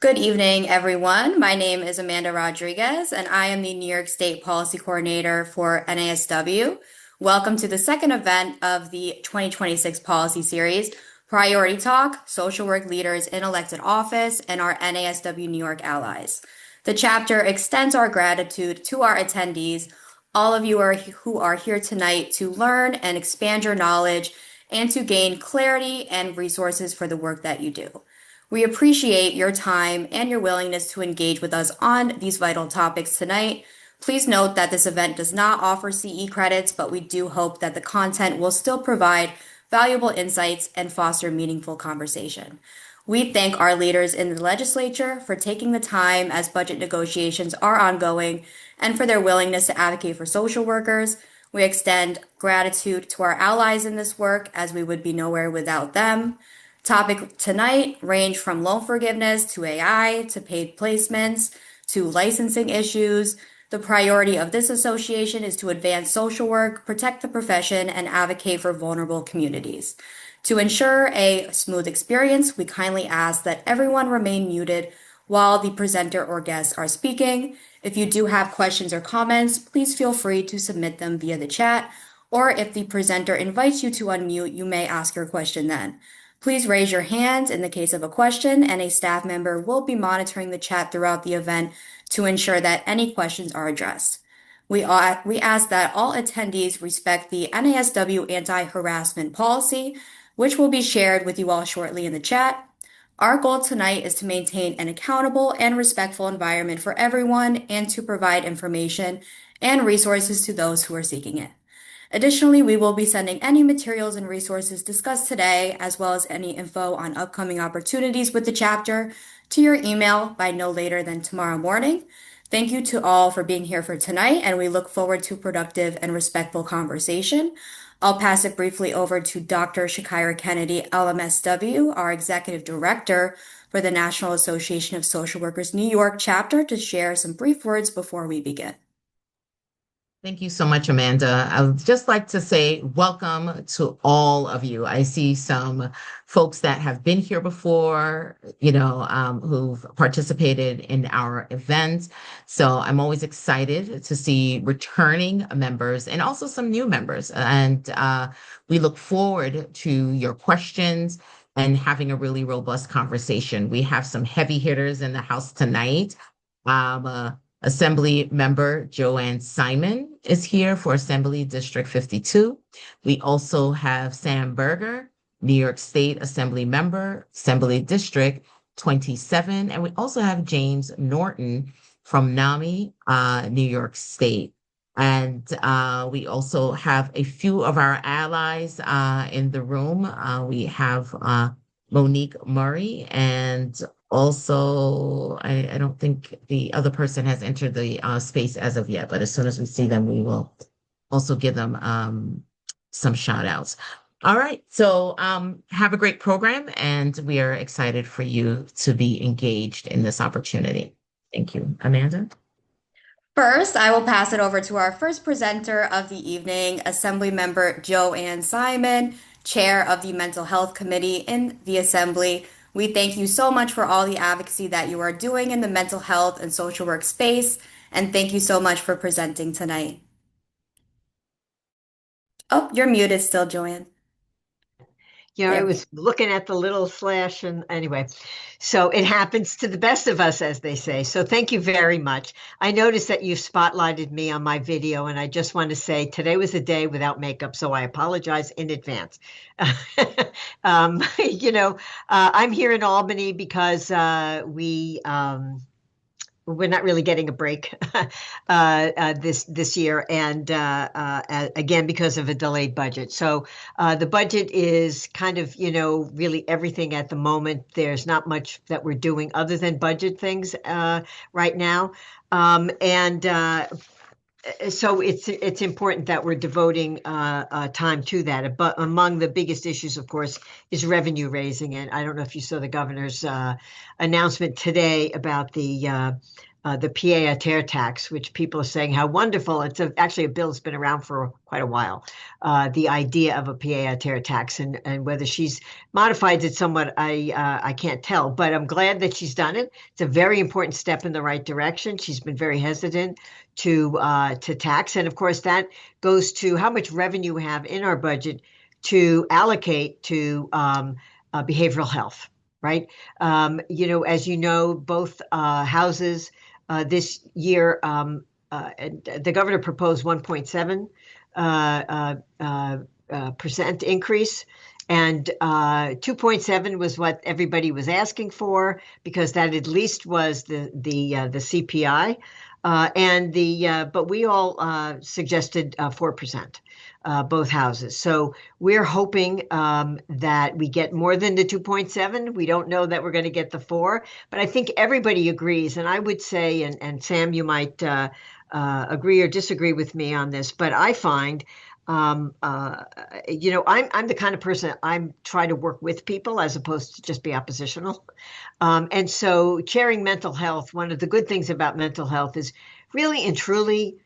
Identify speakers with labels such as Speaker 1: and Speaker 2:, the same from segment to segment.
Speaker 1: Good evening, everyone. My name is Amanda Rodriguez, and I am the New York State Policy Coordinator for NASW. Welcome to the second event of the 2026 Policy Series, Priority Talk, Social Work Leaders in Elected Office, and our NASW New York allies. The chapter extends our gratitude to our attendees, all of you who are here tonight to learn and expand your knowledge and to gain clarity and resources for the work that you do. We appreciate your time and your willingness to engage with us on these vital topics tonight. Please note that this event does not offer CE credits, but we do hope that the content will still provide valuable insights and foster meaningful conversation. We thank our leaders in the legislature for taking the time as budget negotiations are ongoing and for their willingness to advocate for social workers. We extend gratitude to our allies in this work as we would be nowhere without them. Topic tonight range from loan forgiveness to AI to paid placements to licensing issues. The priority of this association is to advance social work, protect the profession, and advocate for vulnerable communities. To ensure a smooth experience, we kindly ask that everyone remain muted while the presenter or guests are speaking. If you do have questions or comments, please feel free to submit them via the chat, or if the presenter invites you to unmute, you may ask your question then. Please raise your hands in the case of a question, and a staff member will be monitoring the chat throughout the event to ensure that any questions are addressed. We ask that all attendees respect the NASW anti-harassment policy, which will be shared with you all shortly in the chat. Our goal tonight is to maintain an accountable and respectful environment for everyone and to provide information and resources to those who are seeking it. Additionally, we will be sending any materials and resources discussed today, as well as any info on upcoming opportunities with the chapter, to your email by no later than tomorrow morning. Thank you to all for being here for tonight, and we look forward to productive and respectful conversation. I'll pass it briefly over to Dr. Shakira Kennedy, LMSW, our Executive Director for the National Association of Social Workers New York Chapter, to share some brief words before we begin.
Speaker 2: Thank you so much, Amanda. I would just like to say welcome to all of you. I see some folks that have been here before, who've participated in our events. So I'm always excited to see returning members and also some new members. And we look forward to your questions and having a really robust conversation. We have some heavy hitters in the house tonight. Assembly member Joanne Simon is here for Assembly District 52. We also have Sam Berger, New York State Assembly member, Assembly District 27. And we also have James Norton from NAMI, New York State. And we also have a few of our allies in the room. We have Monique Murray, and also, I don't think the other person has entered the space as of yet, but as soon as we see them, we will also give them some shout outs. All right, so have a great program, and we are excited for you to be engaged in this opportunity. Thank you. Amanda?
Speaker 1: First, I will pass it over to our first presenter of the evening, Assembly Member Joanne Simon, Chair of the Mental Health Committee in the Assembly. We thank you so much for all the advocacy that you are doing in the mental health and social work space, and thank you so much for presenting tonight. Oh, you're muted still, Joanne.
Speaker 3: I was looking at the little slash, and anyway, so it happens to the best of us, as they say. So thank you very much. I noticed that you spotlighted me on my video, and I just want to say today was a day without makeup, so I apologize in advance. I'm here in Albany because we're not really getting a break this year, and again because of a delayed budget. So the budget is kind of really everything at the moment. There's not much that we're doing other than budget things right now, so it's important that we're devoting time to that. But among the biggest issues, of course, is revenue raising. And I don't know if you saw the governor's announcement today about the the pied-à-terre tax, which people are saying how wonderful. It's actually a bill that's been around for quite a while. The idea of a pied-à-terre tax, and whether she's modified it somewhat, I can't tell. But I'm glad that she's done it. It's a very important step in the right direction. She's been very hesitant to tax, and of course that goes to how much revenue we have in our budget to allocate to behavioral health. Right. As you know, both houses this year, the governor proposed 1.7 percent increase, and 2.7 was what everybody was asking for because that at least was the CPI, but we all suggested 4%. Both houses. So we're hoping that we get more than the 2.7. We don't know that we're going to get the 4, but I think everybody agrees. And I would say, and Sam, you might agree or disagree with me on this, but I find, I'm the kind of person I try to work with people as opposed to just be oppositional. And so chairing mental health, one of the good things about mental health is really and truly,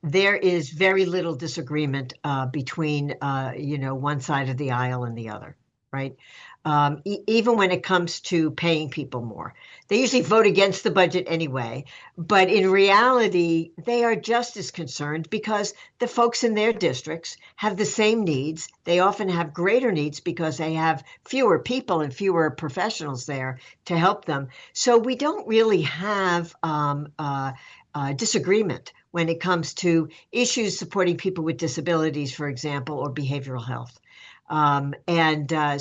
Speaker 3: there is very little disagreement between, one side of the aisle and the other, right? Even when it comes to paying people more. They usually vote against the budget anyway, but in reality, they are just as concerned because the folks in their districts have the same needs. They often have greater needs because they have fewer people and fewer professionals there to help them. So we don't really have disagreement when it comes to issues supporting people with disabilities, for example, or behavioral health.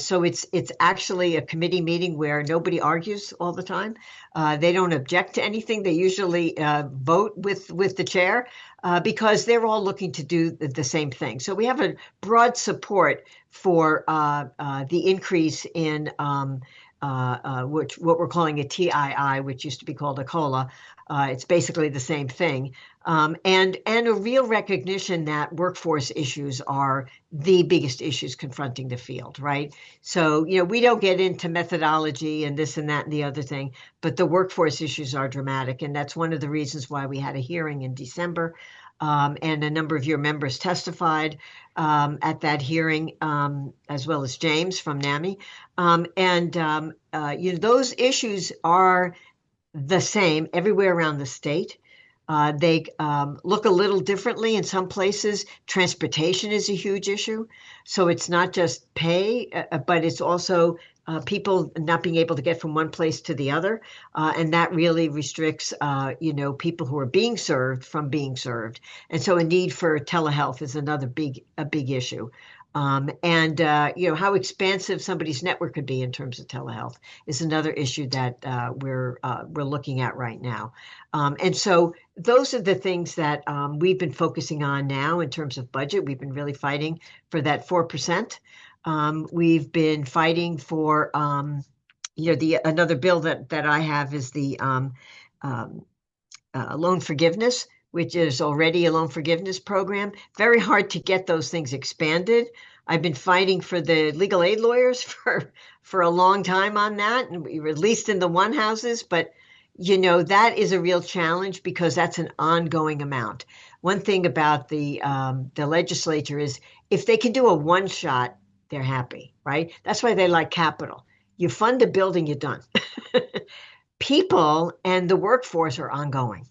Speaker 3: So it's actually a committee meeting where nobody argues all the time. They don't object to anything. They usually vote with the chair because they're all looking to do the same thing. So we have a broad support for the increase in what we're calling a TII, which used to be called a COLA. It's basically the same thing. And a real recognition that workforce issues are the biggest issues confronting the field, right? So, we don't get into methodology and this and that and the other thing, but the workforce issues are dramatic. And that's one of the reasons why we had a hearing in December. And a number of your members testified at that hearing, as well as James from NAMI. Those issues are the same everywhere around the state. They look a little differently in some places. Transportation is a huge issue. So it's not just pay, but it's also people not being able to get from one place to the other. And that really restricts, people who are being served from being served. And so a need for telehealth is another big issue. How expansive somebody's network could be in terms of telehealth is another issue that we're looking at right now. And so those are the things that we've been focusing on now in terms of budget. We've been really fighting for that 4%. We've been fighting for, another bill that I have is the loan forgiveness, which is already a loan forgiveness program. Very hard to get those things expanded. I've been fighting for the legal aid lawyers for a long time on that, and we released in the one houses, but that is a real challenge because that's an ongoing amount. One thing about the legislature is if they can do a one shot, they're happy, right? That's why they like capital. You fund a building, you're done. People and the workforce are ongoing.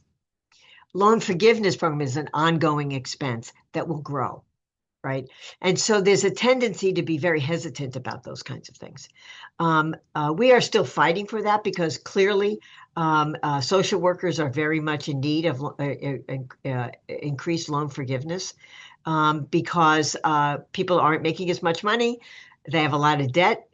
Speaker 3: Loan forgiveness program is an ongoing expense that will grow, right? And so there's a tendency to be very hesitant about those kinds of things. We are still fighting for that because clearly social workers are very much in need of increased loan forgiveness because people aren't making as much money. They have a lot of debt.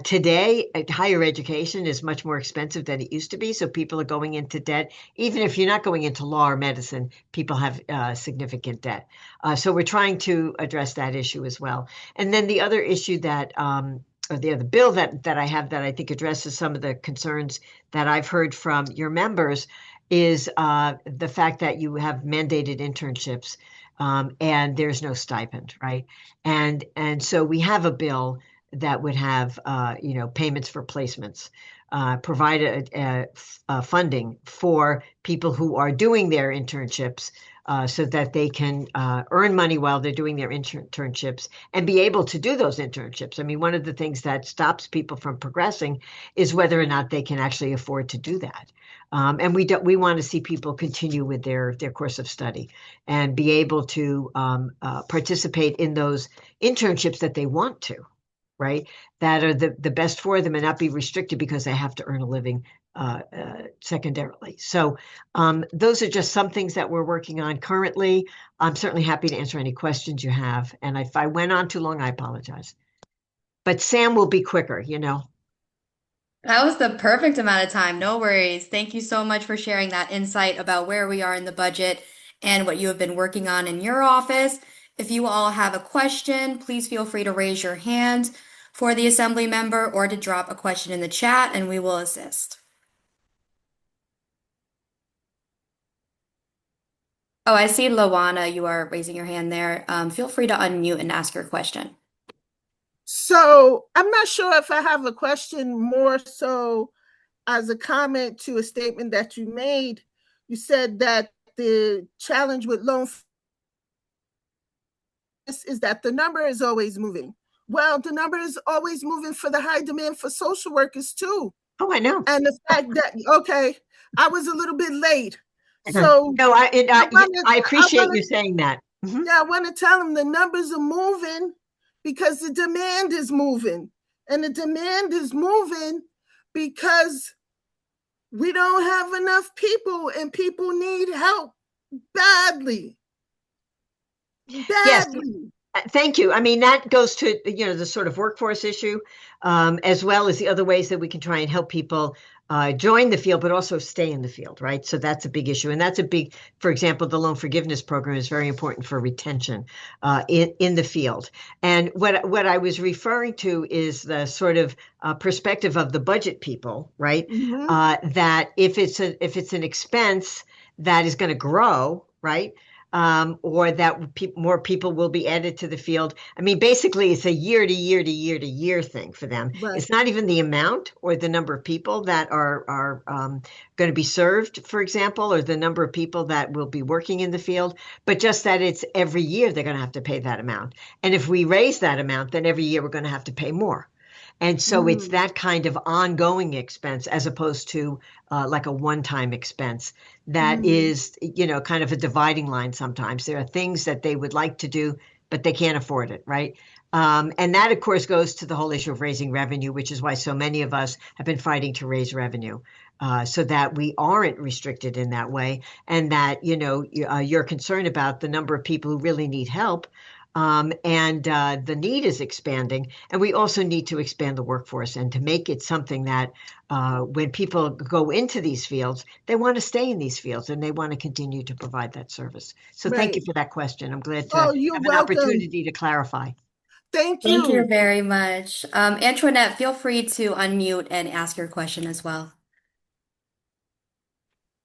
Speaker 3: Today, higher education is much more expensive than it used to be. So people are going into debt. Even if you're not going into law or medicine, people have significant debt. So we're trying to address that issue as well. And then the other issue that, or the other bill that I have that I think addresses some of the concerns that I've heard from your members is the fact that you have mandated internships. And there's no stipend, right? And so we have a bill that would have, payments for placements, provide funding for people who are doing their internships, so that they can earn money while they're doing their internships and be able to do those internships. I mean, one of the things that stops people from progressing is whether or not they can actually afford to do that. And we want to see people continue with their course of study and be able to participate in those internships that they want to, right? That are the best for them and not be restricted because they have to earn a living secondarily. So those are just some things that we're working on currently. I'm certainly happy to answer any questions you have. And if I went on too long, I apologize. But Sam will be quicker,
Speaker 1: That was the perfect amount of time. No worries. Thank you so much for sharing that insight about where we are in the budget and what you have been working on in your office. If you all have a question, please feel free to raise your hand for the assembly member or to drop a question in the chat and we will assist. Oh, I see Lawana, you are raising your hand there. Feel free to unmute and ask your question.
Speaker 4: So I'm not sure if I have a question, more so as a comment to a statement that you made. You said that the challenge with loan is that the number is always moving. Well, the number is always moving for the high demand for social workers too.
Speaker 3: Oh, I know.
Speaker 4: And the fact that, okay, I was a little bit late. So
Speaker 3: no, I appreciate you saying that.
Speaker 4: Mm-hmm. Yeah, I want to tell them the numbers are moving because the demand is moving. And the demand is moving because we don't have enough people and people need help badly.
Speaker 3: Yes. Thank you. I mean, that goes to, the sort of workforce issue, as well as the other ways that we can try and help people join the field, but also stay in the field, right? So that's a big issue. And that's for example, the loan forgiveness program is very important for retention in the field. And what I was referring to is the sort of perspective of the budget people, right? Mm-hmm. That if it's an expense that is going to grow, right? Or that more people will be added to the field. I mean, basically, it's a year to year to year to year thing for them. Right. It's not even the amount or the number of people that are going to be served, for example, or the number of people that will be working in the field, but just that it's every year they're going to have to pay that amount. And if we raise that amount, then every year we're going to have to pay more. And so it's that kind of ongoing expense as opposed to like a one-time expense that is, kind of a dividing line sometimes. There are things that they would like to do, but they can't afford it, right? And that, of course, goes to the whole issue of raising revenue, which is why so many of us have been fighting to raise revenue so that we aren't restricted in that way. And that, you're concerned about the number of people who really need help. And the need is expanding, and we also need to expand the workforce and to make it something that when people go into these fields, they want to stay in these fields and they want to continue to provide that service. So Thank you for that question. I'm glad to have an opportunity to clarify.
Speaker 4: Thank you.
Speaker 1: Thank you very much. Antoinette, feel free to unmute and ask your question as well.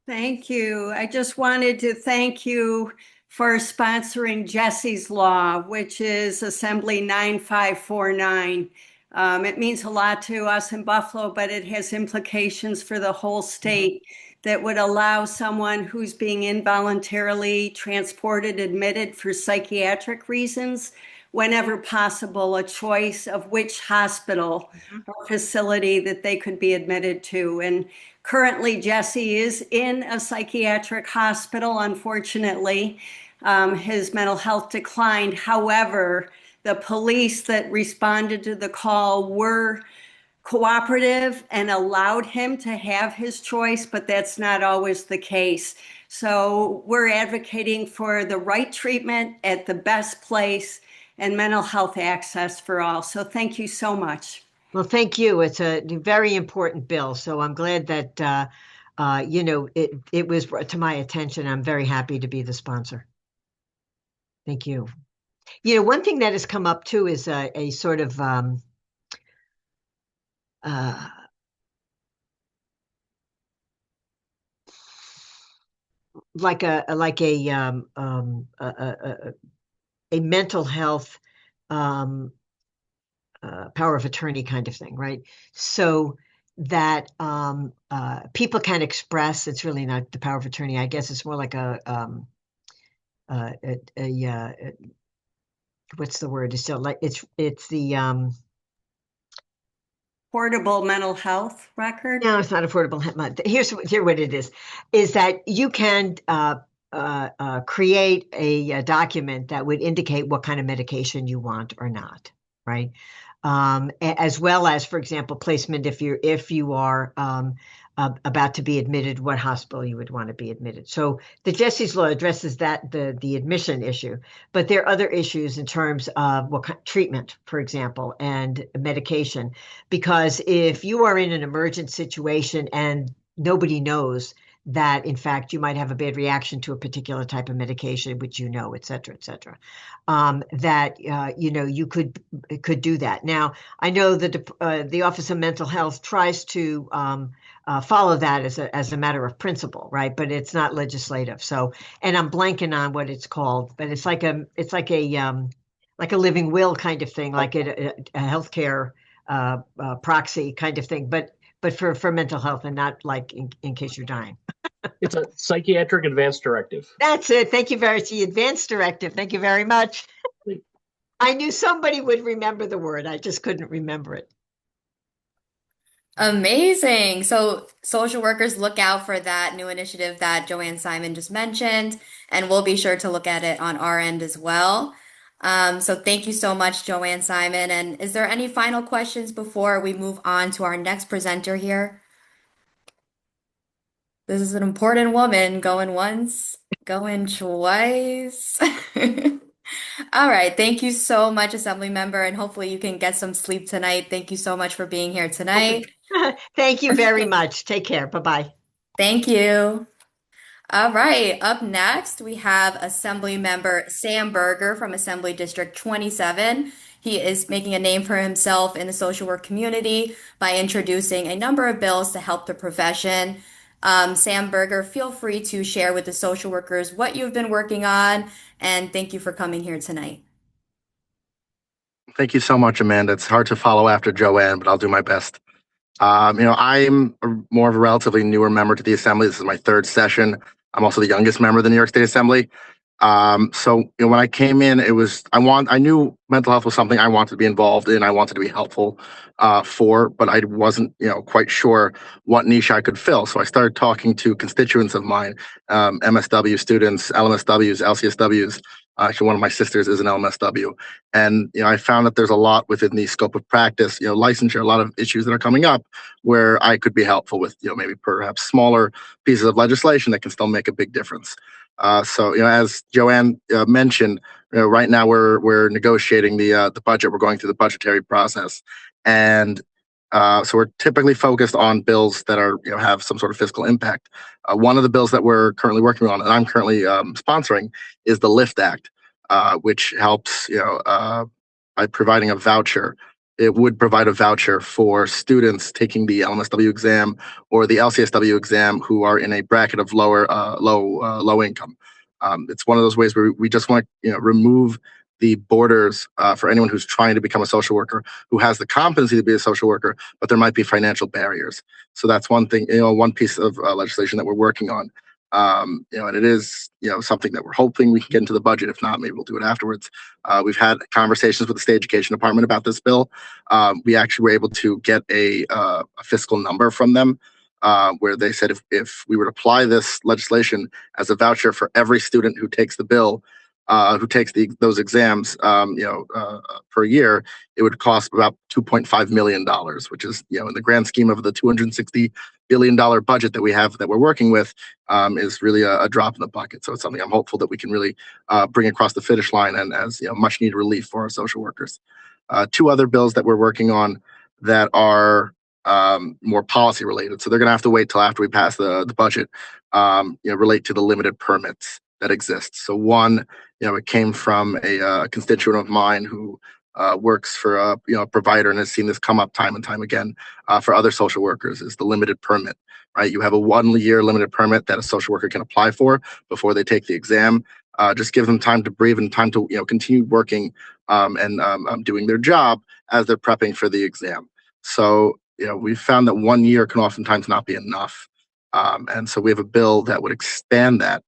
Speaker 5: Thank you. I just wanted to thank you for sponsoring Jesse's Law, which is Assembly 9549. It means a lot to us in Buffalo, but it has implications for the whole state that would allow someone who's being involuntarily transported, admitted for psychiatric reasons, whenever possible, a choice of which hospital or facility that they could be admitted to. And currently, Jesse is in a psychiatric hospital, unfortunately. His mental health declined. However, the police that responded to the call were cooperative and allowed him to have his choice, but that's not always the case. So we're advocating for the right treatment at the best place and mental health access for all. So thank you so much.
Speaker 3: Well, thank you. It's a very important bill. So I'm glad that, it was brought to my attention. I'm very happy to be the sponsor. Thank you. One thing that has come up too is a sort of like a mental health power of attorney kind of thing, right? So that people can express. It's really not the power of attorney. I guess it's more like what's the word? It's still like it's the
Speaker 5: Portable mental health record?
Speaker 3: No, it's not affordable. Here's what it is that you can create a document that would indicate what kind of medication you want or not, right? As well as, for example, placement if you are about to be admitted, what hospital you would want to be admitted. So the Jesse's Law addresses that the admission issue, but there are other issues in terms of what kind of treatment, for example, and medication. Because if you are in an emergent situation and nobody knows that, in fact, you might have a bad reaction to a particular type of medication, which et cetera, that you could do that. Now, I know that the Office of Mental Health tries to follow that as a matter of principle, right? But it's not legislative. So, and I'm blanking on what it's called, but it's like a living will kind of thing, like a healthcare proxy kind of thing, but for mental health and not like in case you're dying.
Speaker 6: It's a psychiatric advance directive.
Speaker 3: That's it. Thank you very much. The advance directive. Thank you very much. I knew somebody would remember the word. I just couldn't remember it.
Speaker 1: Amazing. So social workers, look out for that new initiative that Joanne Simon just mentioned, and we'll be sure to look at it on our end as well. So thank you so much, Joanne Simon. And is there any final questions before we move on to our next presenter here? This is an important woman, going once, going twice. All right. Thank you so much, Assembly Member, and hopefully you can get some sleep tonight. Thank you so much for being here tonight.
Speaker 3: Thank you very much. Take care. Bye-bye.
Speaker 1: Thank you. All right. Up next, we have Assembly Member Sam Berger from Assembly District 27. He is making a name for himself in the social work community by introducing a number of bills to help the profession. Sam Berger, feel free to share with the social workers what you've been working on, and thank you for coming here tonight.
Speaker 7: Thank you so much, Amanda. It's hard to follow after Joanne, but I'll do my best. I'm more of a relatively newer member to the Assembly. This is my third session. I'm also the youngest member of the New York State Assembly. When I came in, I knew mental health was something I wanted to be involved in. I wanted to be helpful but I wasn't, quite sure what niche I could fill. So I started talking to constituents of mine, MSW students, LMSWs, LCSWs. Actually, one of my sisters is an LMSW. And, I found that there's a lot within the scope of practice, licensure, a lot of issues that are coming up where I could be helpful with, maybe perhaps smaller pieces of legislation that can still make a big difference. As Joanne mentioned, right now we're negotiating the budget. We're going through the budgetary process, and so we're typically focused on bills that are have some sort of fiscal impact. One of the bills that we're currently working on, and I'm currently sponsoring, is the LIFT Act, which helps by providing a voucher. It would provide a voucher for students taking the LMSW exam or the LCSW exam who are in a bracket of low income. It's one of those ways where we just want to remove the borders for anyone who's trying to become a social worker, who has the competency to be a social worker, but there might be financial barriers. So that's one thing, one piece of legislation that we're working on. And it is, something that we're hoping we can get into the budget. If not, maybe we'll do it afterwards. We've had conversations with the State Education Department about this bill. We actually were able to get a fiscal number from them, where they said if we were to apply this legislation as a voucher for every student who takes the bill, who takes those exams, per year, it would cost about $2.5 million, which is, in the grand scheme of the $260 billion budget that we have that we're working with, is really a drop in the bucket. So it's something I'm hopeful that we can really bring across the finish line and as much needed relief for our social workers. Two other bills that we're working on that are more policy related. So they're going to have to wait till after we pass the budget, relate to the limited permits that exist. So one, it came from a constituent of mine who works for a provider and has seen this come up time and time again for other social workers, is the limited permit, right? You have a 1 year limited permit that a social worker can apply for before they take the exam. Just give them time to breathe and time to continue working and doing their job as they're prepping for the exam. So, we've found that 1 year can oftentimes not be enough. And so we have a bill that would expand that,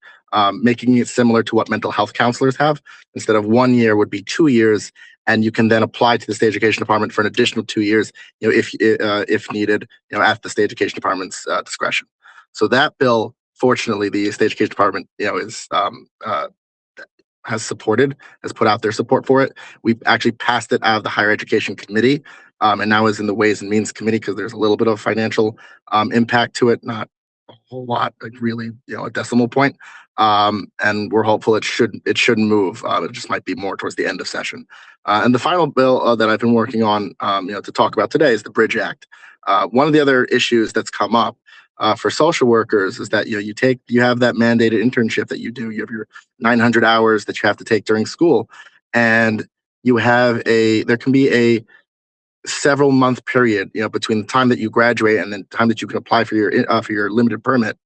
Speaker 7: making it similar to what mental health counselors have. Instead of 1 year would be 2 years, and you can then apply to the state education department for an additional 2 years, if needed, at the state education department's discretion. So that bill, fortunately, the state education department, has put out their support for it. We've actually passed it out of the higher education committee, and now is in the Ways and Means committee because there's a little bit of financial impact to it, not a whole lot, like really, a decimal point. And we're hopeful it should move. It just might be more towards the end of session. And the final bill that I've been working on, to talk about today is the Bridge Act. One of the other issues that's come up for social workers is that you have that mandated internship that you do. You have your 900 hours that you have to take during school, and there can be a several month period, between the time that you graduate and the time that you can apply for your limited permit,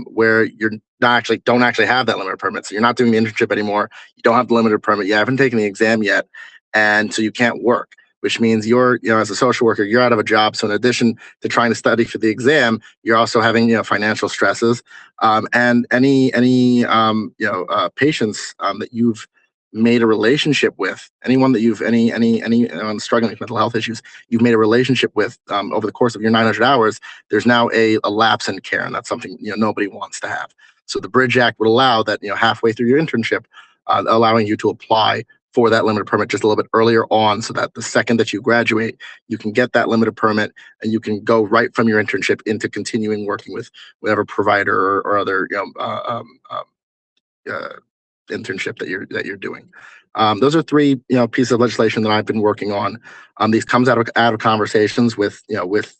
Speaker 7: where you're don't actually have that limited permit. So you're not doing the internship anymore. You don't have the limited permit. You haven't taken the exam yet, and so you can't work. Which means as a social worker, you're out of a job. So in addition to trying to study for the exam, you're also having financial stresses, and any patients that you've made a relationship with, anyone that anyone struggling with mental health issues, you've made a relationship with over the course of your 900 hours, there's now a lapse in care, and that's something nobody wants to have. So the Bridge Act would allow that halfway through your internship, allowing you to apply for that limited permit just a little bit earlier on, so that the second that you graduate, you can get that limited permit and you can go right from your internship into continuing working with whatever provider or other internship that you're doing. Those are three pieces of legislation that I've been working on. These comes out of conversations with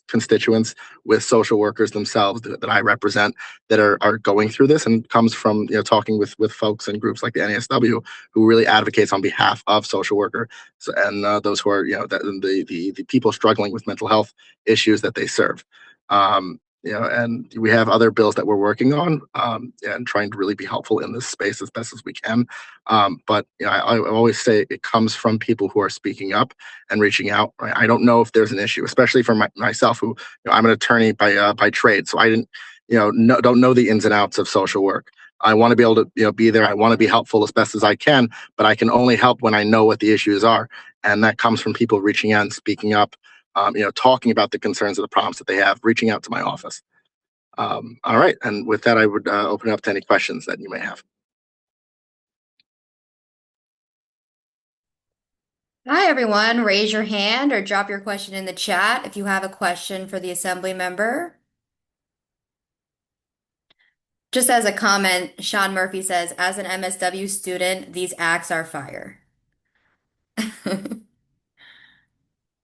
Speaker 7: constituents, with social workers themselves that I represent, that are going through this, and comes from talking with folks and groups like the NASW, who really advocates on behalf of social worker, and those who are the people struggling with mental health issues that they serve. And we have other bills that we're working on, and trying to really be helpful in this space as best as we can. But I always say it comes from people who are speaking up and reaching out. Right? I don't know if there's an issue, especially for myself, who I'm an attorney by trade, so I didn't don't know the ins and outs of social work. I want to be able to be there. I want to be helpful as best as I can, but I can only help when I know what the issues are, and that comes from people reaching out and speaking up. Talking about the concerns or the problems that they have, reaching out to my office. All right. And with that, I would open up to any questions that you may have.
Speaker 1: Hi, everyone. Raise your hand or drop your question in the chat if you have a question for the assembly member. Just as a comment, Sean Murphy says, as an MSW student, these acts are fire.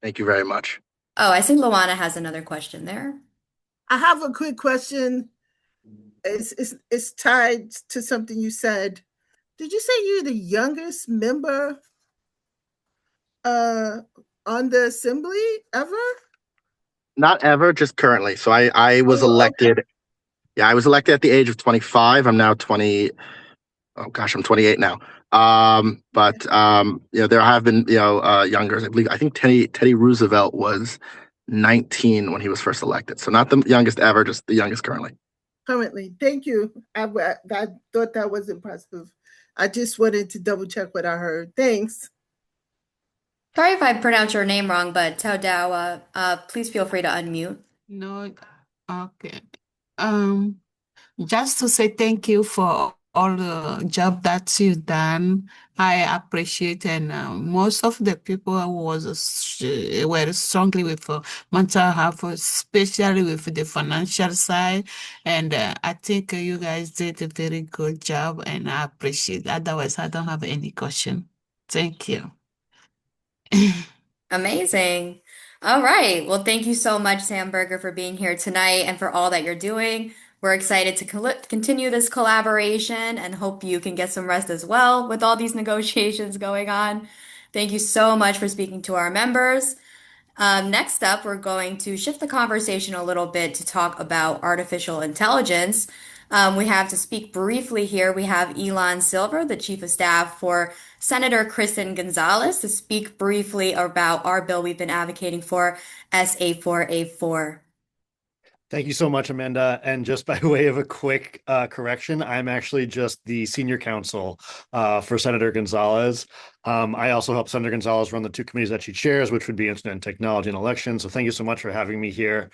Speaker 7: Thank you very much.
Speaker 1: Oh, I think Luana has another question there.
Speaker 4: I have a quick question. It's tied to something you said. Did you say you're the youngest member on the assembly ever?
Speaker 7: Not ever, just currently. So I was elected.
Speaker 4: Okay.
Speaker 7: Yeah, I was elected at the age of 25. I'm now 20. Oh gosh, I'm 28 now. But there have been younger. I think Teddy Roosevelt was 19 when he was first elected. So not the youngest ever, just the youngest currently.
Speaker 4: Currently, thank you. I thought that was impressive. I just wanted to double check what I heard. Thanks.
Speaker 1: Sorry if I pronounced your name wrong, but Tao Dao, please feel free to unmute.
Speaker 8: No, okay. Just to say thank you for all the job that you've done. I appreciate, and most of the people were strongly with mental health, especially with the financial side. And I think you guys did a very good job, and I appreciate. Otherwise, I don't have any question. Thank you.
Speaker 1: Amazing. All right. Well, thank you so much, Sam Berger, for being here tonight and for all that you're doing. We're excited to continue this collaboration and hope you can get some rest as well with all these negotiations going on. Thank you so much for speaking to our members. Next up, we're going to shift the conversation a little bit to talk about artificial intelligence. We have to speak briefly here. We have Elon Silver, the Chief of Staff for Senator Kristen Gonzalez to speak briefly about our bill we've been advocating for, SA4A4.
Speaker 9: Thank you so much, Amanda. And just by way of a quick correction, I'm actually just the senior counsel for Senator Gonzalez. I also help Senator Gonzalez run the two committees that she chairs, which would be Internet and Technology and Elections. So thank you so much for having me here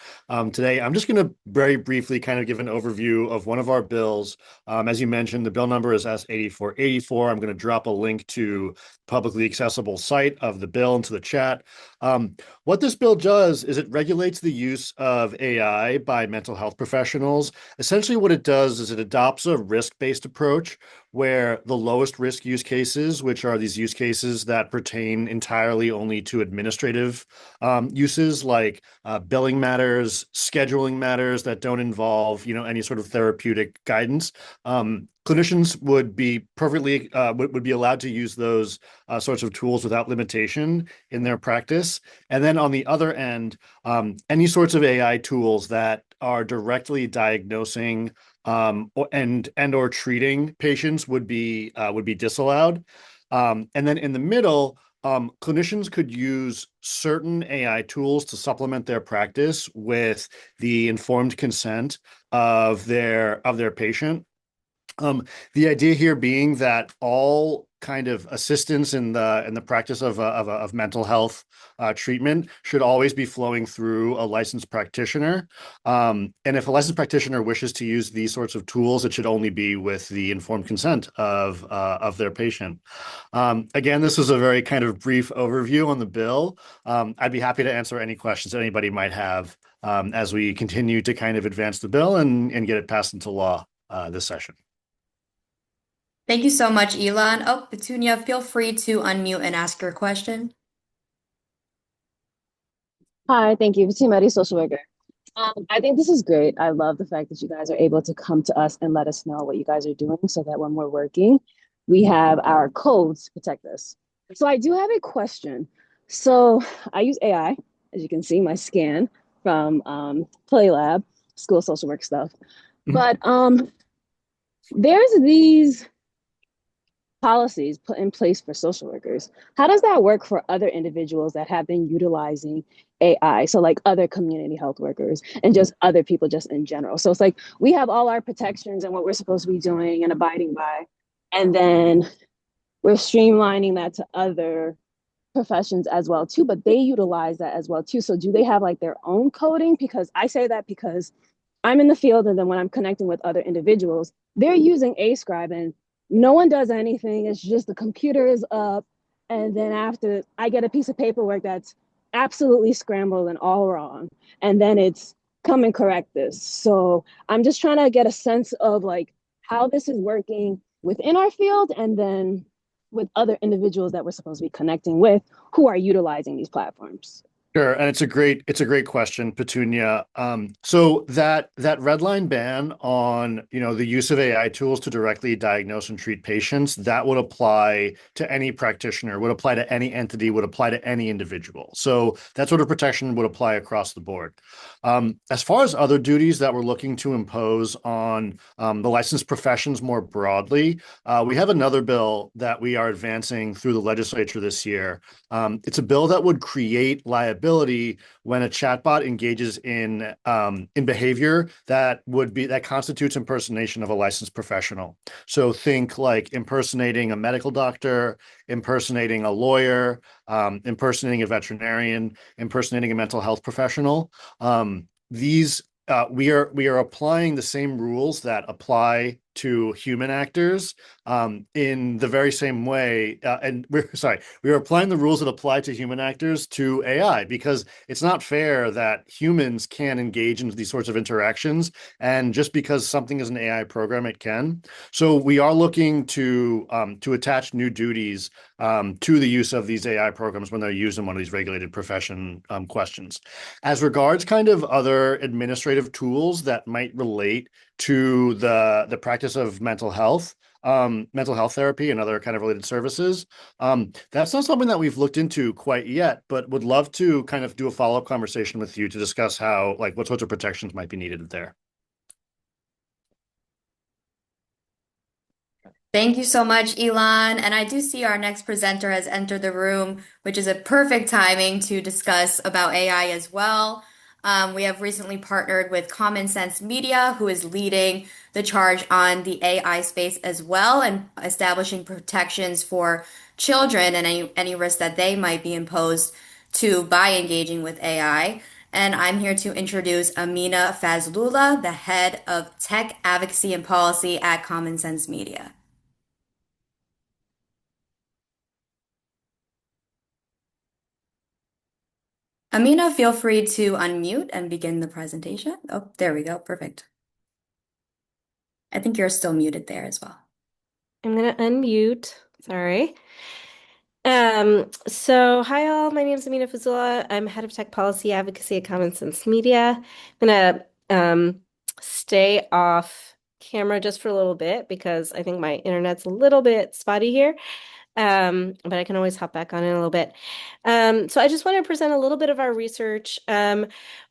Speaker 9: today. I'm just going to very briefly kind of give an overview of one of our bills. As you mentioned, the bill number is S8484. I'm going to drop a link to publicly accessible site of the bill into the chat. What this bill does is it regulates the use of AI by mental health professionals. Essentially, what it does is it adopts a risk-based approach where the lowest risk use cases, which are these use cases that pertain entirely only to administrative uses like billing matters, scheduling matters that don't involve, any sort of therapeutic guidance. Clinicians would be perfectly would be allowed to use those sorts of tools without limitation in their practice. And then on the other end, any sorts of AI tools that are directly diagnosing or treating patients would be disallowed. And then in the middle, clinicians could use certain AI tools to supplement their practice with the informed consent of their patient. The idea here being that all kind of assistance in the practice of mental health treatment should always be flowing through a licensed practitioner. And if a licensed practitioner wishes to use these sorts of tools, it should only be with the informed consent of their patient. Again, this is a very kind of brief overview on the bill. I'd be happy to answer any questions that anybody might have as we continue to kind of advance the bill and get it passed into law this session.
Speaker 1: Thank you so much, Elon. Oh, Petunia, feel free to unmute and ask your question.
Speaker 10: Hi, thank you. Petunia, social worker. I think this is great. I love the fact that you guys are able to come to us and let us know what you guys are doing so that when we're working, we have our codes to protect us. So I do have a question. So I use AI, as you can see, my scan from Play Lab, school social work stuff. But there's these policies put in place for social workers. How does that work for other individuals that have been utilizing AI? So like other community health workers and just other people just in general. So it's like we have all our protections and what we're supposed to be doing and abiding by. And then we're streamlining that to other professions as well too, but they utilize that as well too. So do they have like their own coding? Because I say that because I'm in the field and then when I'm connecting with other individuals, they're using A-Scribe and no one does anything. It's just the computer is up. And then after I get a piece of paperwork that's absolutely scrambled and all wrong. And then it's come and correct this. So I'm just trying to get a sense of like how this is working within our field and then with other individuals that we're supposed to be connecting with who are utilizing these platforms.
Speaker 9: Sure, and it's a great question, Petunia. So that red line ban on the use of AI tools to directly diagnose and treat patients, that would apply to any practitioner, would apply to any entity, would apply to any individual. So that sort of protection would apply across the board. As far as other duties that we're looking to impose on the licensed professions more broadly, we have another bill that we are advancing through the legislature this year. It's a bill that would create liability when a chatbot engages in behavior that constitutes impersonation of a licensed professional. So think like impersonating a medical doctor, impersonating a lawyer, impersonating a veterinarian, impersonating a mental health professional. We are applying the same rules that apply to human actors in the very same way. We are applying the rules that apply to human actors to AI because it's not fair that humans can engage in these sorts of interactions. And just because something is an AI program, it can. So we are looking to attach new duties to the use of these AI programs when they're used in one of these regulated profession questions. As regards kind of other administrative tools that might relate to the practice of mental health therapy and other kind of related services. That's not something that we've looked into quite yet, but would love to kind of do a follow-up conversation with you to discuss what sorts of protections might be needed there.
Speaker 1: Thank you so much, Elon. And I do see our next presenter has entered the room, which is a perfect timing to discuss about AI as well. We have recently partnered with Common Sense Media, who is leading the charge on the AI space as well and establishing protections for children and any risk that they might be imposed to by engaging with AI. And I'm here to introduce Amina Fazlullah, the head of tech advocacy and policy at Common Sense Media. Amina, feel free to unmute and begin the presentation. Oh, there we go. Perfect. I think you're still muted there as well.
Speaker 11: I'm gonna unmute. Sorry. Hi all, my name is Amina Fazula. I'm head of tech policy advocacy at Common Sense Media. I'm gonna stay off camera just for a little bit because I think my internet's a little bit spotty here. But I can always hop back on in a little bit. So I just want to present a little bit of our research.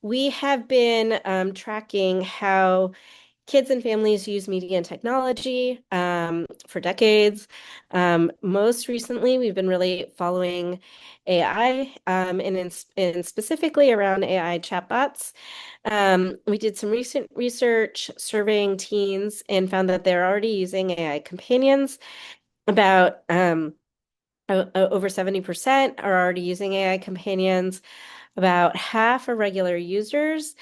Speaker 11: We have been tracking how kids and families use media and technology for decades. Most recently, we've been really following AI and specifically around AI chatbots. We did some recent research surveying teens and found that they're already using AI companions. About over 70% are already using AI companions. About half are regular users.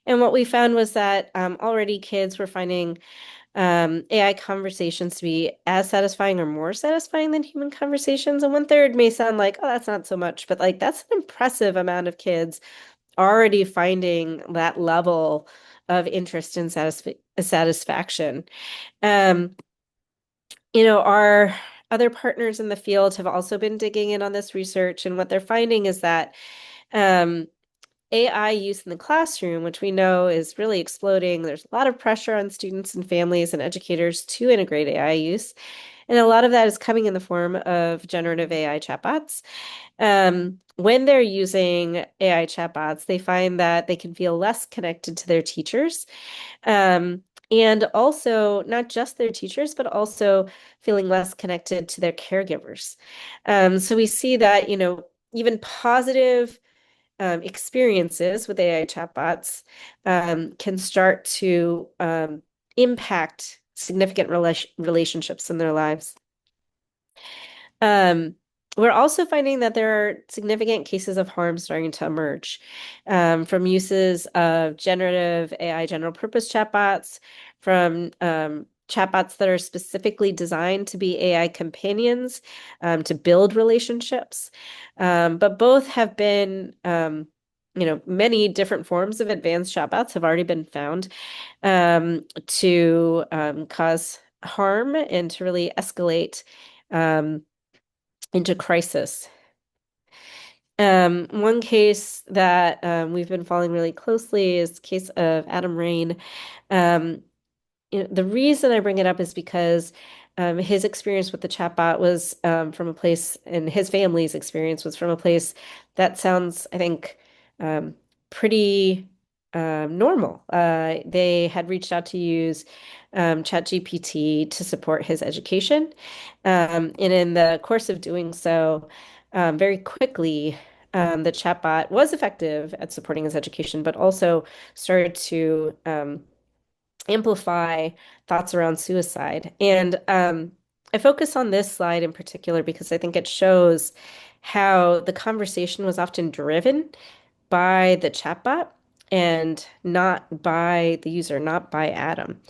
Speaker 11: And what we found was that already kids were finding AI conversations to be as satisfying or more satisfying than human conversations. And 1/3 may sound like, oh, that's not so much, but like that's an impressive amount of kids already finding that level of interest and satisfaction. Our other partners in the field have also been digging in on this research, and what they're finding is that AI use in the classroom, which we know is really exploding. There's a lot of pressure on students and families and educators to integrate AI use. And a lot of that is coming in the form of generative AI chatbots. When they're using AI chatbots, they find that they can feel less connected to their teachers. And also, not just their teachers, but also feeling less connected to their caregivers. So we see that, even positive experiences with AI chatbots can start to impact significant relationships in their lives. We're also finding that there are significant cases of harm starting to emerge from uses of generative AI general purpose chatbots, from chatbots that are specifically designed to be AI companions to build relationships. But both have been, many different forms of advanced chatbots have already been found to cause harm and to really escalate into crisis. One case that we've been following really closely is the case of Adam Rain. The reason I bring it up is because his experience with the chatbot was from a place, and his family's experience was from a place that sounds, I think, pretty normal. They had reached out to use ChatGPT to support his education. And in the course of doing so, very quickly, the chatbot was effective at supporting his education, but also started to amplify thoughts around suicide. And I focus on this slide in particular because I think it shows how the conversation was often driven by the chatbot and not by the user, not by Adam.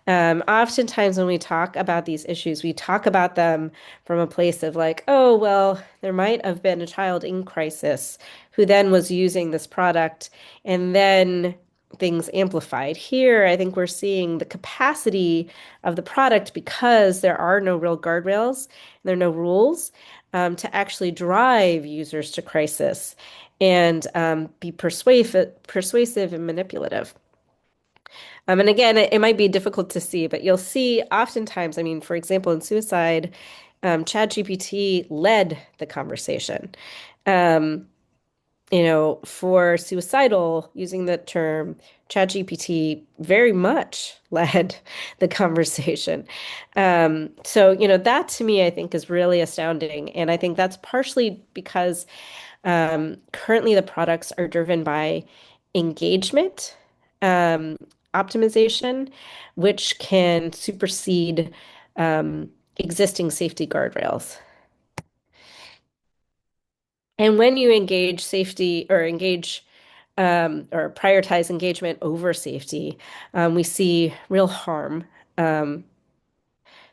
Speaker 11: Oftentimes when we talk about these issues, we talk about them from a place of like, oh, well, there might have been a child in crisis who then was using this product and then things amplified. Here, I think we're seeing the capacity of the product because there are no real guardrails, there are no rules to actually drive users to crisis and be persuasive and manipulative. And again, it might be difficult to see, but you'll see oftentimes, I mean, for example, in suicide, ChatGPT led the conversation. for suicidal, using the term, ChatGPT very much led the conversation. So, that to me, I think is really astounding. And I think that's partially because currently the products are driven by engagement, um, optimization, which can supersede existing safety guardrails. And when you engage safety or prioritize engagement over safety, we see real harm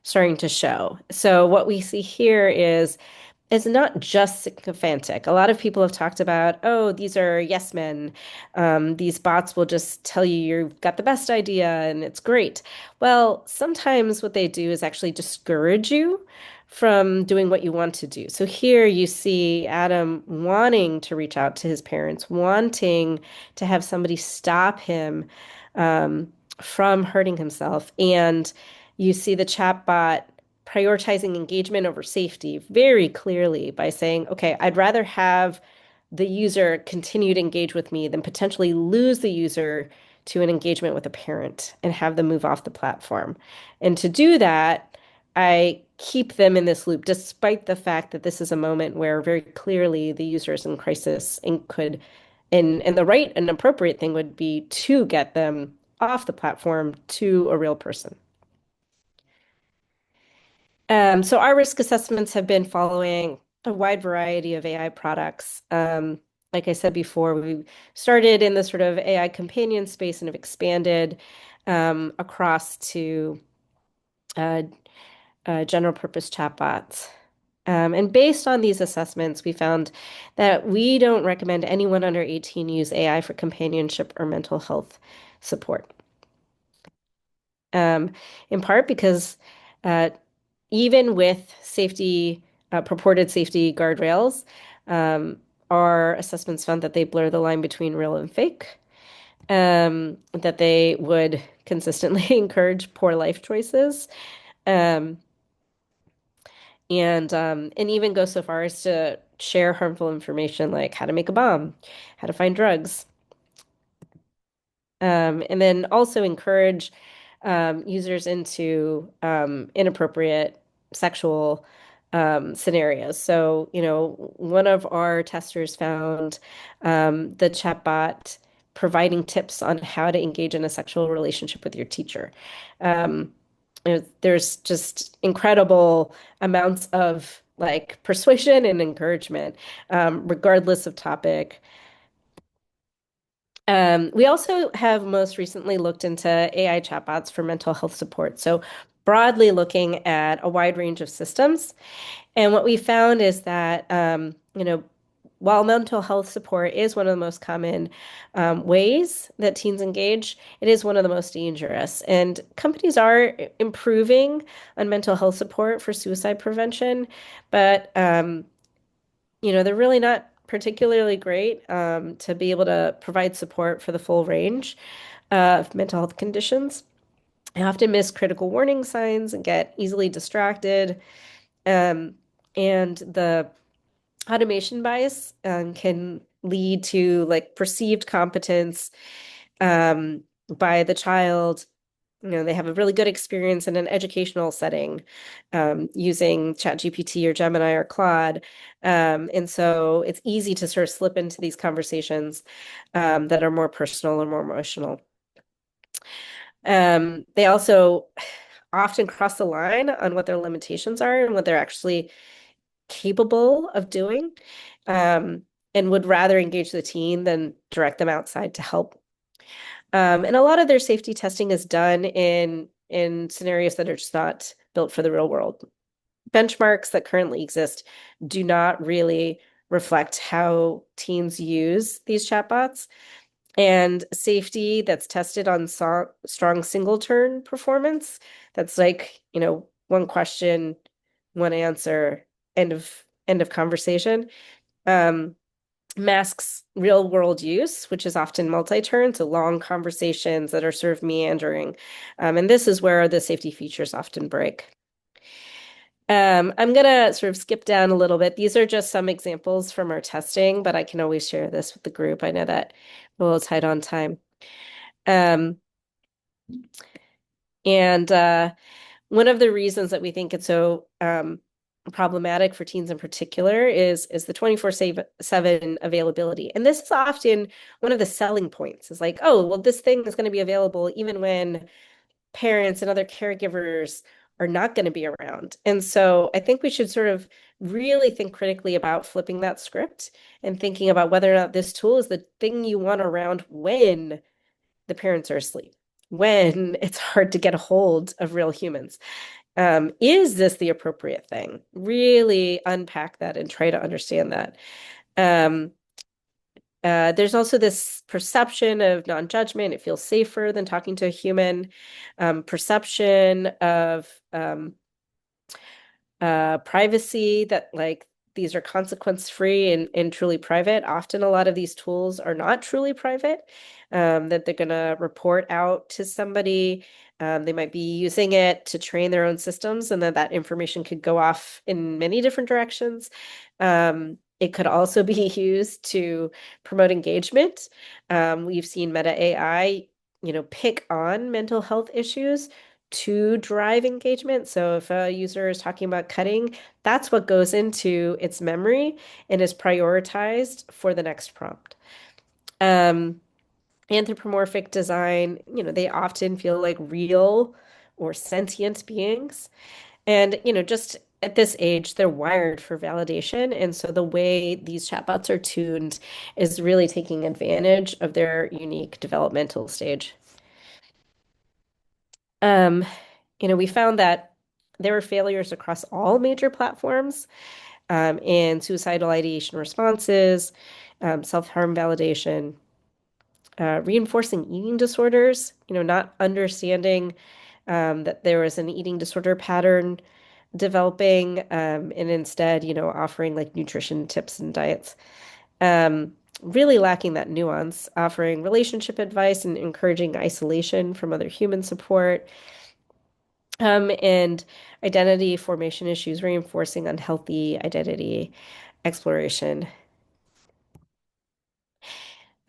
Speaker 11: starting to show. So what we see here is not just sycophantic. A lot of people have talked about, oh, these are yes men. These bots will just tell you you've got the best idea and it's great. Well, sometimes what they do is actually discourage you from doing what you want to do. So here you see Adam wanting to reach out to his parents, wanting to have somebody stop him from hurting himself. And you see the chatbot prioritizing engagement over safety very clearly by saying, okay, I'd rather have the user continue to engage with me than potentially lose the user to an engagement with a parent and have them move off the platform. And to do that, I keep them in this loop, despite the fact that this is a moment where very clearly the user is in crisis and the right and appropriate thing would be to get them off the platform to a real person. So our risk assessments have been following a wide variety of AI products. Like I said before, we started in the sort of AI companion space and have expanded across to general purpose chatbots. And based on these assessments, we found that we don't recommend anyone under 18 use AI for companionship or mental health support. In part because even with purported safety guardrails, our assessments found that they blur the line between real and fake, that they would consistently encourage poor life choices, and even go so far as to share harmful information like how to make a bomb, how to find drugs, and then also encourage users into inappropriate sexual scenarios. So, one of our testers found the chatbot providing tips on how to engage in a sexual relationship with your teacher. There's just incredible amounts of like persuasion and encouragement, regardless of topic. We also have most recently looked into AI chatbots for mental health support. So broadly looking at a wide range of systems. And what we found is that, while mental health support is one of the most common ways that teens engage, it is one of the most dangerous. And companies are improving on mental health support for suicide prevention, but they're really not particularly great to be able to provide support for the full range of mental health conditions. I often miss critical warning signs and get easily distracted. And the automation bias can lead to like perceived competence by the child. They have a really good experience in an educational setting using ChatGPT or Gemini or Claude. And so it's easy to sort of slip into these conversations that are more personal or more emotional. They also often cross the line on what their limitations are and what they're actually capable of doing, and would rather engage the teen than direct them outside to help. And a lot of their safety testing is done in scenarios that are just not built for the real world. Benchmarks that currently exist do not really reflect how teens use these chatbots. And safety that's tested on strong single turn performance, that's like, one question, one answer, end of conversation, masks real world use, which is often multi-turn, so long conversations that are sort of meandering. And this is where the safety features often break. I'm gonna sort of skip down a little bit. These are just some examples from our testing, but I can always share this with the group. I know that we're a little tight on time. Um, and one of the reasons that we think it's so problematic for teens in particular is the 24/7 availability. And this is often one of the selling points is like, oh, well, this thing is going to be available even when parents and other caregivers are not going to be around. And so I think we should sort of really think critically about flipping that script and thinking about whether or not this tool is the thing you want around when the parents are asleep, when it's hard to get a hold of real humans. Is this the appropriate thing? Really unpack that and try to understand that. There's also this perception of non-judgment. It feels safer than talking to a human. Perception of privacy, that like these are consequence-free and truly private. Often a lot of these tools are not truly private, that they're going to report out to somebody. They might be using it to train their own systems, and then that information could go off in many different directions. It could also be used to promote engagement. We've seen Meta AI, pick on mental health issues to drive engagement. So if a user is talking about cutting, that's what goes into its memory and is prioritized for the next prompt. Anthropomorphic design, they often feel like real or sentient beings. And, just at this age, they're wired for validation. And so the way these chatbots are tuned is really taking advantage of their unique developmental stage. We found that there were failures across all major platforms, in suicidal ideation responses, self-harm validation, reinforcing eating disorders, not understanding that there was an eating disorder pattern developing, and instead, offering like nutrition tips and diets. Really lacking that nuance, offering relationship advice and encouraging isolation from other human support. And identity formation issues, reinforcing unhealthy identity exploration.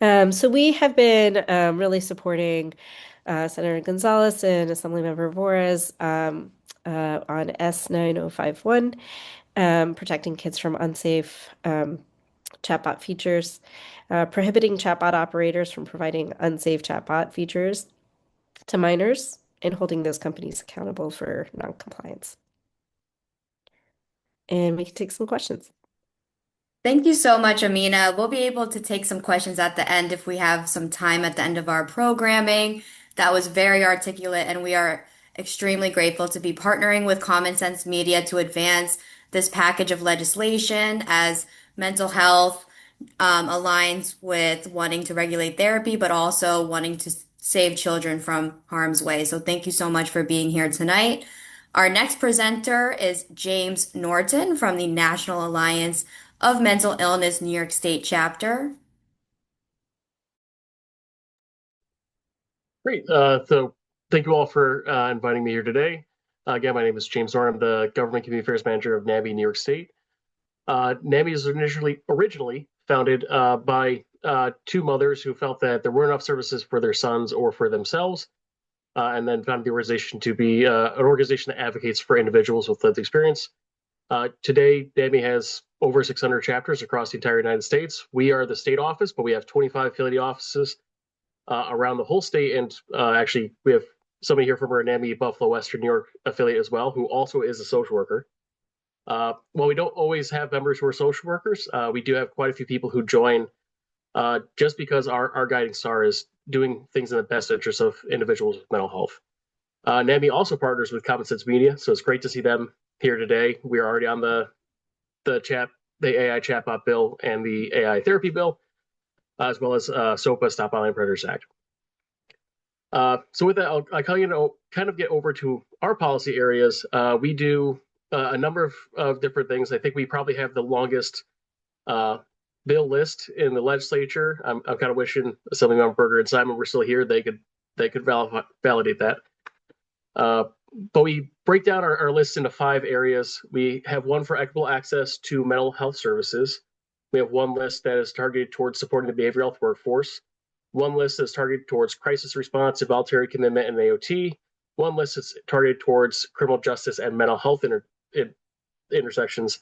Speaker 11: So we have been really supporting Senator Gonzalez and Assemblymember Vores on S9051, protecting kids from unsafe chatbot features, prohibiting chatbot operators from providing unsafe chatbot features to minors, and holding those companies accountable for noncompliance. And we can take some questions.
Speaker 1: Thank you so much, Amina. We'll be able to take some questions at the end if we have some time at the end of our programming. That was very articulate, and we are extremely grateful to be partnering with Common Sense Media to advance this package of legislation as mental health aligns with wanting to regulate therapy, but also wanting to save children from harm's way. So thank you so much for being here tonight. Our next presenter is James Norton from the National Alliance of Mental Illness New York State Chapter.
Speaker 6: Great. So thank you all for inviting me here today. Again, my name is James Norton. I'm the Government Community Affairs Manager of NAMI New York State. NAMI is originally founded by two mothers who felt that there weren't enough services for their sons or for themselves, and then founded the organization to be an organization that advocates for individuals with lived experience. Today, NAMI has over 600 chapters across the entire United States. We are the state office, but we have 25 affiliate offices around the whole state. And actually, we have somebody here from our NAMI Buffalo Western New York affiliate as well, who also is a social worker. While we don't always have members who are social workers, we do have quite a few people who join just because our guiding star is doing things in the best interest of individuals with mental health. NAMI also partners with Common Sense Media, so it's great to see them here today. We are already on the AI chatbot bill and the AI therapy bill, as well as SOPA, Stop Online Predators Act. So with that, I'll kind of get over to our policy areas. We do a number of different things. I think we probably have the longest bill list in the legislature. I'm kind of wishing Assemblymember Berger and Simon were still here. They could validate that. But we break down our list into 5 areas. We have one for equitable access to mental health services. We have one list that is targeted towards supporting the behavioral health workforce. One list that's targeted towards crisis response, involuntary commitment, and AOT. One list is targeted towards criminal justice and mental health intersections.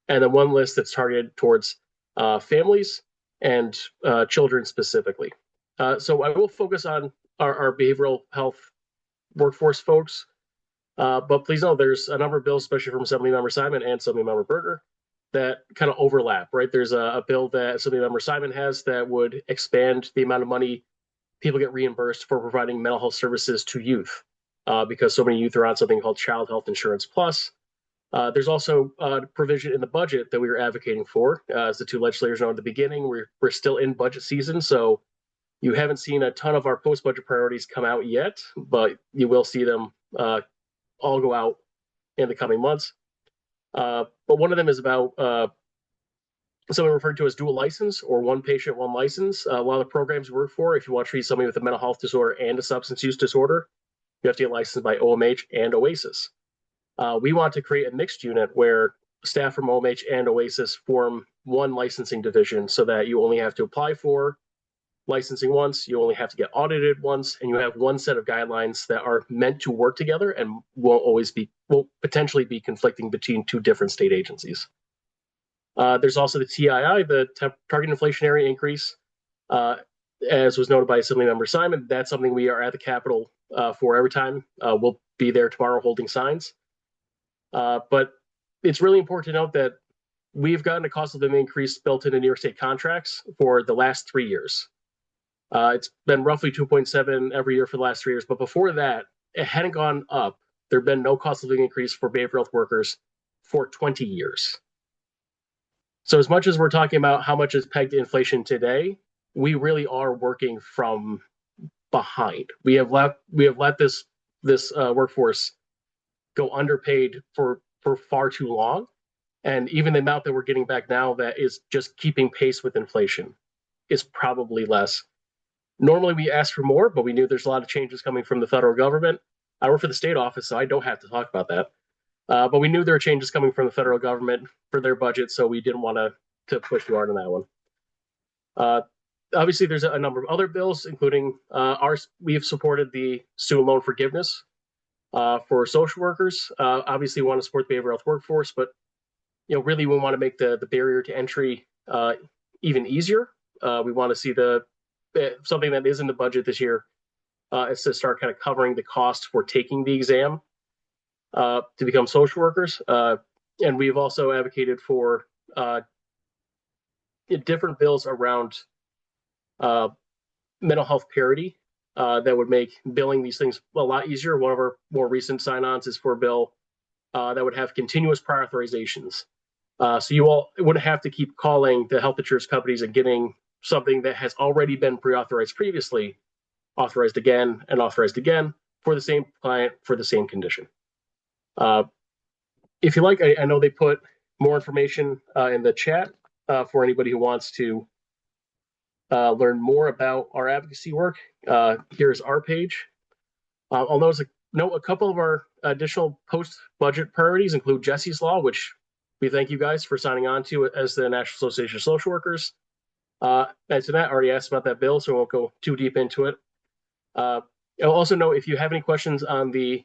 Speaker 6: And then one list that's targeted towards families and children specifically. So I will focus on our behavioral health workforce folks. But please know there's a number of bills, especially from Assemblymember Simon and Assemblymember Berger, that kind of overlap, right? There's a bill that Assemblymember Simon has that would expand the amount of money people get reimbursed for providing mental health services to youth, because so many youth are on something called Child Health Insurance Plus. There's also a provision in the budget that we were advocating for. As the 2 legislators know at the beginning, we're still in budget season, so you haven't seen a ton of our post-budget priorities come out yet, but you will see them all go out in the coming months. But one of them is about something referred to as dual license, or one patient, one license. A lot of the programs we work for, if you want to treat somebody with a mental health disorder and a substance use disorder, you have to get licensed by OMH and OASIS. We want to create a mixed unit where staff from OMH and OASIS form one licensing division, so that you only have to apply for licensing once, you only have to get audited once, and you have one set of guidelines that are meant to work together and will potentially be conflicting between 2 different state agencies. There's also the TII, the target inflationary increase. As was noted by Assemblymember Simon, that's something we are at the Capitol for every time. We'll be there tomorrow holding signs. But it's really important to note that we've gotten a cost of living increase built into New York State contracts for the last 3 years. It's been roughly 2.7 every year for the last 3 years, but before that, it hadn't gone up. There had been no cost of living increase for behavioral health workers for 20 years. So as much as we're talking about how much is pegged to inflation today, we really are working from behind. We have let this workforce go underpaid for far too long, and even the amount that we're getting back now that is just keeping pace with inflation is probably less. Normally we ask for more, but we knew there's a lot of changes coming from the federal government. I work for the state office, so I don't have to talk about that. But we knew there were changes coming from the federal government for their budget, so we didn't want to push too hard on that one. Obviously, there's a number of other bills, including we have supported the student loan forgiveness for social workers. Obviously, we want to support the behavioral health workforce, but really we want to make the barrier to entry even easier. We want to see something that is in the budget this year is to start kind of covering the cost for taking the exam to become social workers. And we've also advocated for different bills around mental health parity that would make billing these things a lot easier. One of our more recent sign-ons is for a bill that would have continuous prior authorizations. So you all wouldn't have to keep calling the health insurance companies and getting something that has already been pre-authorized previously, authorized again and authorized again for the same client for the same condition. If you like, I know they put more information in the chat for anybody who wants to learn more about our advocacy work. Here's our page. I'll note a couple of our additional post-budget priorities include Jesse's Law, which we thank you guys for signing on to as the National Association of Social Workers. Antoinette already asked about that bill, so I won't go too deep into it. I'll also note if you have any questions on the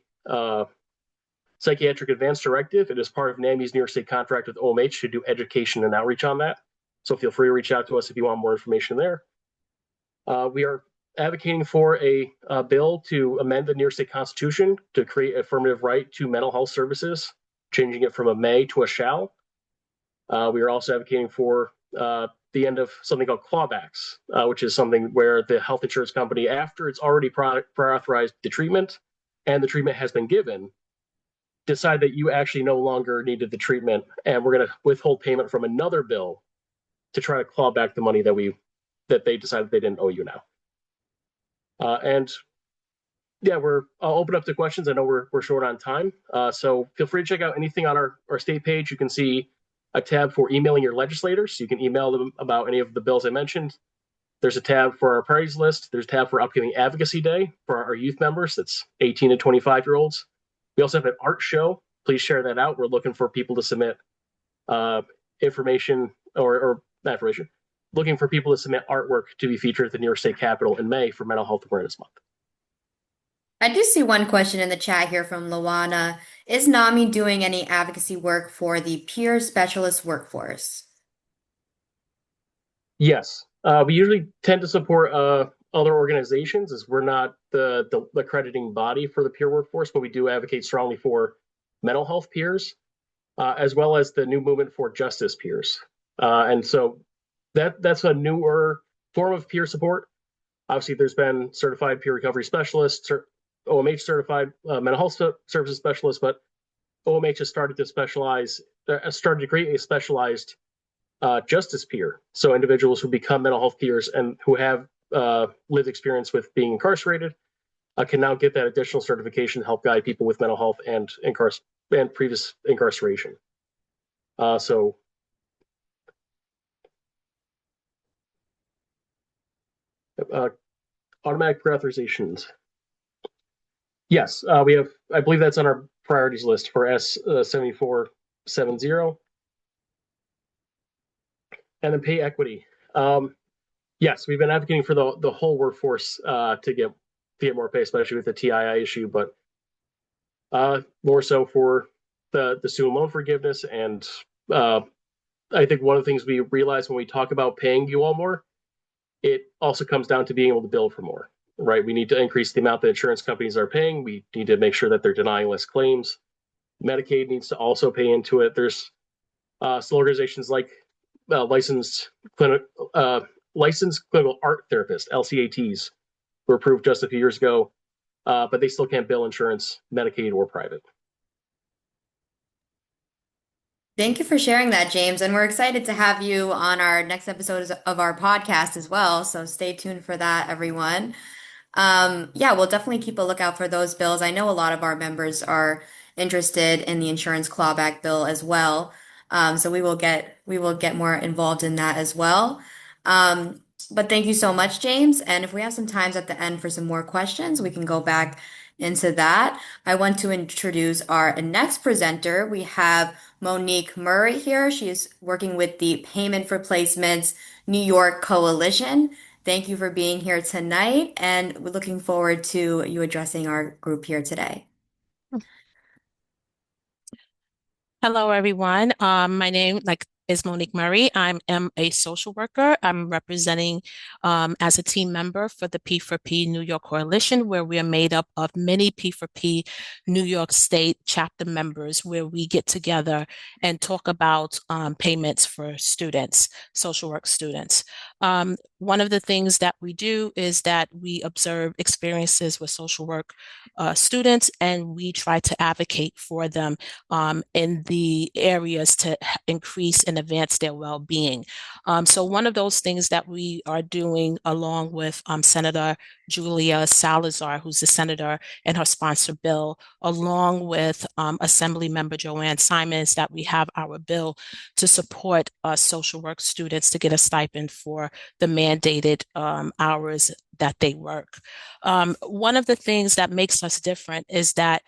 Speaker 6: Psychiatric Advance Directive, it is part of NAMI's New York State contract with OMH to do education and outreach on that. So feel free to reach out to us if you want more information there. We are advocating for a bill to amend the New York State Constitution to create affirmative right to mental health services, changing it from a may to a shall. We are also advocating for the end of something called clawbacks, which is something where the health insurance company, after it's already prior-authorized the treatment and the treatment has been given, decide that you actually no longer needed the treatment, and we're going to withhold payment from another bill to try to claw back the money that they decided they didn't owe you now. And yeah, I'll open up to questions. I know we're short on time, so feel free to check out anything on our state page. You can see a tab for emailing your legislators. You can email them about any of the bills I mentioned. There's a tab for our priorities list. There's a tab for upcoming Advocacy Day for our youth members. That's 18 to 25-year-olds. We also have an art show. Please share that out. We're looking for people to submit information or not information, looking for people to submit artwork to be featured at the New York State Capitol in May for Mental Health Awareness Month.
Speaker 1: I do see one question in the chat here from Luana. Is NAMI doing any advocacy work for the peer specialist workforce?
Speaker 6: Yes, we usually tend to support other organizations, as we're not the accrediting body for the peer workforce, but we do advocate strongly for mental health peers, as well as the new movement for justice peers. And so that's a newer form of peer support. Obviously, there's been certified peer recovery specialists, OMH certified mental health services specialists, but OMH has started to create a specialized justice peer. So individuals who become mental health peers and who have lived experience with being incarcerated can now get that additional certification to help guide people with mental health and previous incarceration. So automatic pre-authorizations. Yes, we have, I believe that's on our priorities list for S7470. And then pay equity. Yes, we've been advocating for the whole workforce to get more pay, especially with the TII issue, but more so for the student loan forgiveness. And I think one of the things we realize when we talk about paying you all more, it also comes down to being able to bill for more, right? We need to increase the amount that insurance companies are paying. We need to make sure that they're denying less claims. Medicaid needs to also pay into it. There's some organizations like licensed clinical art therapists, LCATs, were approved just a few years ago, but they still can't bill insurance, Medicaid, or private.
Speaker 1: Thank you for sharing that, James. And we're excited to have you on our next episode of our podcast as well. So stay tuned for that, everyone. Yeah, we'll definitely keep a lookout for those bills. I know a lot of our members are interested in the insurance clawback bill as well. So we will get more involved in that as well. But thank you so much, James. And if we have some times at the end for some more questions, we can go back into that. I want to introduce our next presenter. We have Monique Murray here. She is working with the Payment for Placements New York Coalition. Thank you for being here tonight, and we're looking forward to you addressing our group here today.
Speaker 12: Hello, everyone. My name is Monique Murray. I am a social worker. I'm representing as a team member for the P4P New York Coalition, where we are made up of many P4P New York State Chapter members, where we get together and talk about payments for students, social work students. One of the things that we do is that we observe experiences with social work students, and we try to advocate for them in the areas to increase and advance their well-being. So one of those things that we are doing along with Senator Julia Salazar, who's the senator, and her sponsor bill, along with Assembly Member Joanne Simon, is that we have our bill to support social work students to get a stipend for the mandated hours that they work. One of the things that makes us different is that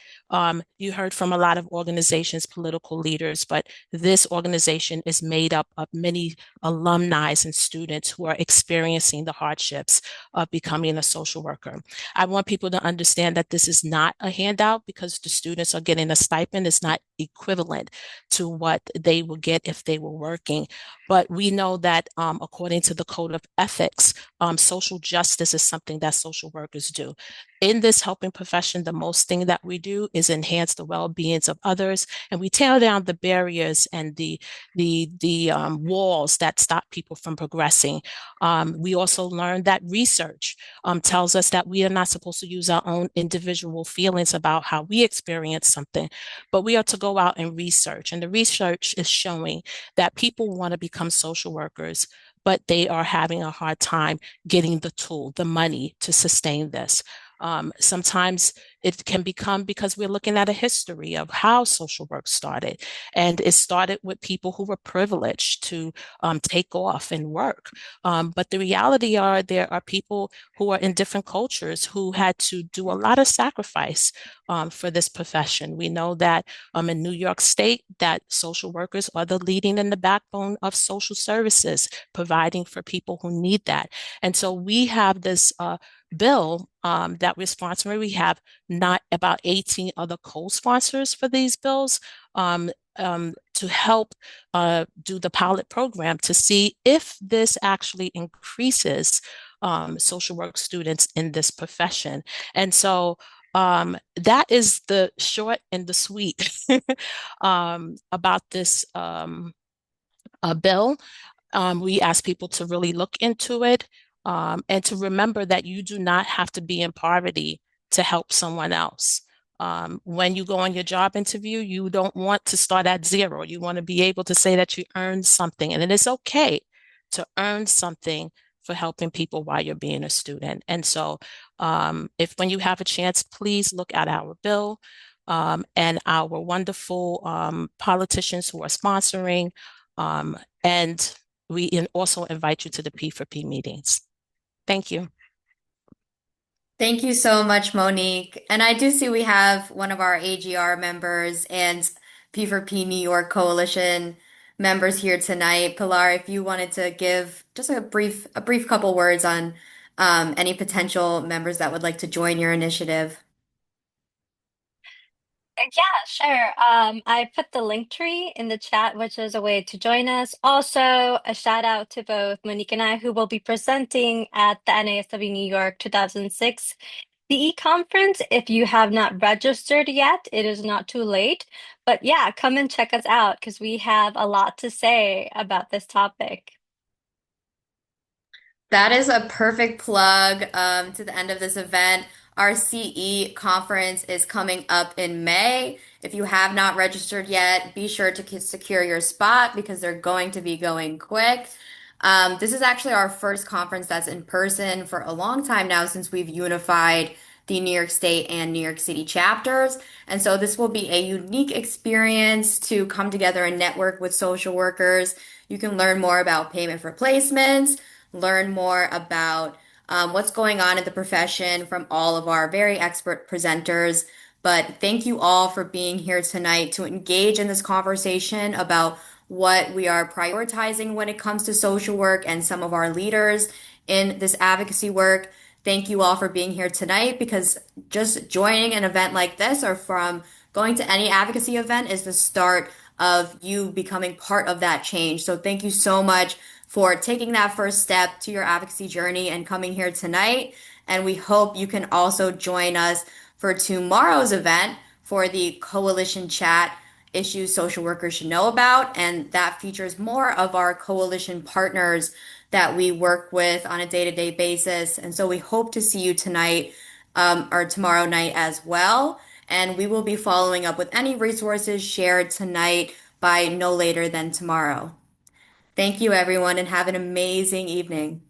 Speaker 12: you heard from a lot of organizations, political leaders, but this organization is made up of many alumni and students who are experiencing the hardships of becoming a social worker. I want people to understand that this is not a handout, because the students are getting a stipend. It's not equivalent to what they will get if they were working. But we know that according to the Code of Ethics, social justice is something that social workers do. In this helping profession, the most thing that we do is enhance the well-beings of others, and we tear down the barriers and the walls that stop people from progressing. We also learned that research tells us that we are not supposed to use our own individual feelings about how we experience something, but we are to go out and research. And the research is showing that people want to become social workers, but they are having a hard time getting the tool, the money to sustain this. Sometimes it can become because we're looking at a history of how social work started. And it started with people who were privileged to take off and work. But the reality are there are people who are in different cultures who had to do a lot of sacrifice for this profession. We know that in New York State, that social workers are the leading and the backbone of social services, providing for people who need that. And so we have this bill that we're sponsoring. We have not about 18 other co-sponsors for these bills to help do the pilot program to see if this actually increases social work students in this profession. And so that is the short and the sweet about this bill. We ask people to really look into it and to remember that you do not have to be in poverty to help someone else. When you go on your job interview, you don't want to start at zero. You want to be able to say that you earned something, and it is okay to earn something for helping people while you're being a student. And so, if when you have a chance, please look at our bill and our wonderful politicians who are sponsoring. And we also invite you to the P4P meetings. Thank you.
Speaker 1: Thank you so much, Monique. And I do see we have one of our AGR members and P4P New York Coalition members here tonight. Pilar, if you wanted to give just a brief couple words on any potential members that would like to join your initiative.
Speaker 13: Yeah, sure. I put the link tree in the chat, which is a way to join us. Also, a shout out to both Monique and I, who will be presenting at the NASW New York 2006 CE conference. If you have not registered yet, it is not too late. But yeah, come and check us out because we have a lot to say about this topic.
Speaker 1: That is a perfect plug to the end of this event. Our CE conference is coming up in May. If you have not registered yet, be sure to secure your spot because they're going to be going quick. This is actually our first conference that's in person for a long time now since we've unified the New York State and New York City chapters. And so this will be a unique experience to come together and network with social workers. You can learn more about payment for placements, learn more about what's going on in the profession from all of our very expert presenters. But thank you all for being here tonight to engage in this conversation about what we are prioritizing when it comes to social work and some of our leaders in this advocacy work. Thank you all for being here tonight because just joining an event like this or from going to any advocacy event is the start of you becoming part of that change. So thank you so much for taking that first step to your advocacy journey and coming here tonight. And we hope you can also join us for tomorrow's event for the Coalition Chat Issues Social Workers Should Know About. And that features more of our coalition partners that we work with on a day-to-day basis. And so we hope to see you tonight or tomorrow night as well. And we will be following up with any resources shared tonight by no later than tomorrow. Thank you, everyone, and have an amazing evening.